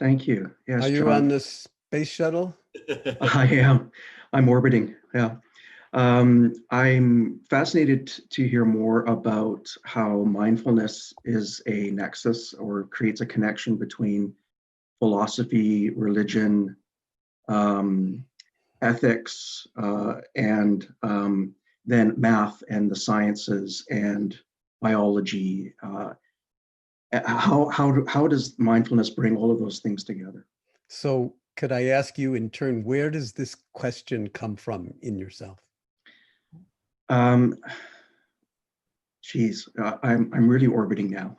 Thank you. Are Yes, you on John. the space shuttle? I am. I'm orbiting. Yeah. I'm fascinated to hear more about how mindfulness is a nexus or creates a connection between philosophy, religion, um, ethics, and then math and the sciences and biology. How does mindfulness bring all of those things together? So could I ask you in turn, where does this question come from in yourself? Um, Geez, I'm really orbiting now.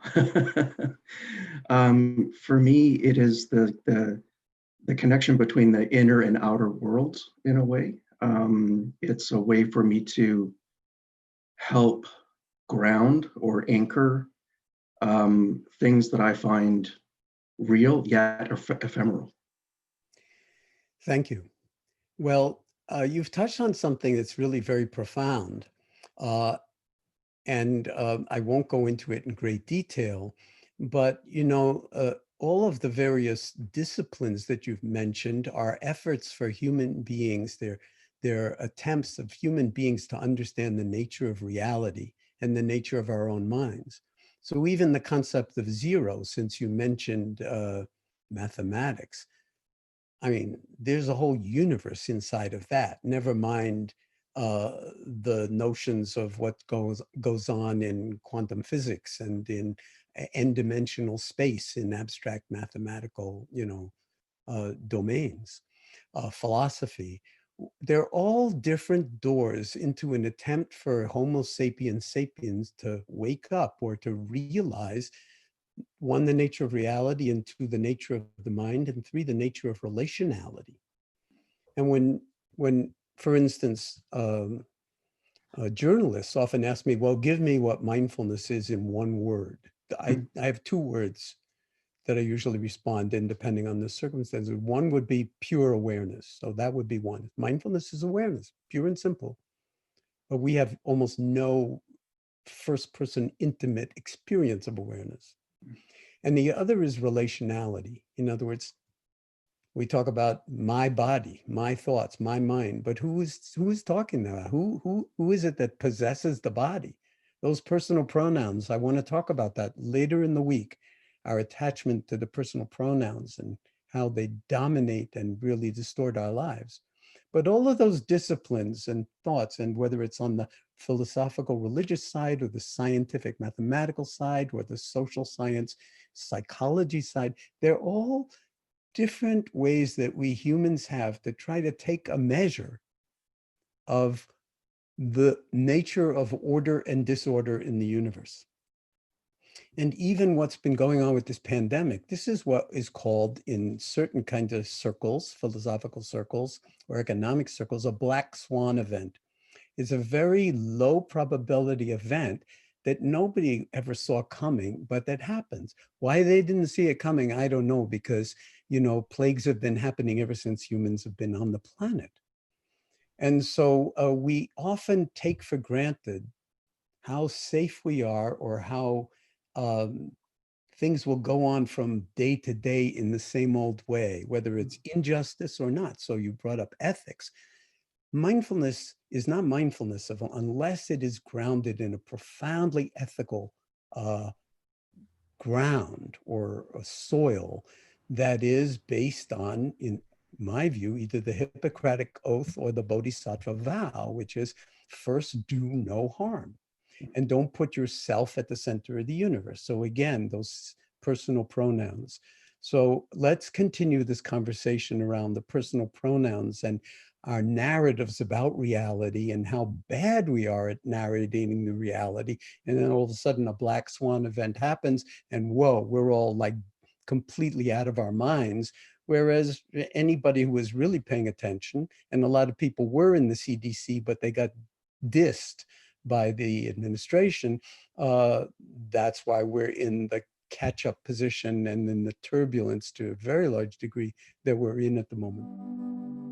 For me, it is the connection between the inner and outer worlds in a way. It's a way for me to help ground or anchor things that I find real yet ephemeral. Thank you. Well, you've touched on something that's really very profound. Uh, and I won't go into it in great detail, but all of the various disciplines that you've mentioned are efforts for human beings. They're attempts of human beings to understand the nature of reality and the nature of our own minds. So even the concept of zero, since you mentioned mathematics, I mean, there's a whole universe inside of that. Never mind the notions of what goes on in quantum physics and in n-dimensional space in abstract mathematical, domains, philosophy. They're all different doors into an attempt for Homo sapiens sapiens to wake up or to realize, one, the nature of reality, and two, the nature of the mind, and three, the nature of relationality. And when for instance, journalists often ask me, well, give me what mindfulness is in one word. I have two words that I usually respond in depending on the circumstances. One would be pure awareness. So that would be one. Mindfulness is awareness, pure and simple. But we have almost no first person intimate experience of awareness. And the other is relationality. In other words, we talk about my body, my thoughts, my mind, but who is talking about? Who is it that possesses the body? Those personal pronouns, I want to talk about that later in the week, our attachment to the personal pronouns and how they dominate and really distort our lives. But all of those disciplines and thoughts, and whether it's on the philosophical religious side or the scientific mathematical side or the social science psychology side, they're all different ways that we humans have to try to take a measure of the nature of order and disorder in the universe. And even what's been going on with this pandemic, this is what is called in certain kinds of circles, philosophical circles or economic circles, a black swan event. It's a very low probability event that nobody ever saw coming, but that happens. Why they didn't see it coming, I don't know, because, plagues have been happening ever since humans have been on the planet. And so we often take for granted how safe we are or how um, things will go on from day to day in the same old way, whether it's injustice or not. So you brought up ethics. Mindfulness is not mindfulness unless it is grounded in a profoundly ethical uh, ground or a soil that is based on, in my view, either the Hippocratic Oath or the Bodhisattva vow, which is first do no harm and don't put yourself at the center of the universe. So again, those personal pronouns. So let's continue this conversation around the personal pronouns and our narratives about reality and how bad we are at narrating the reality. And then all of a sudden a black swan event happens and whoa, we're all like completely out of our minds. Whereas anybody who was really paying attention, and a lot of people were in the CDC, but they got dissed by the administration. That's why we're in the catch-up position and in the turbulence to a very large degree that we're in at the moment.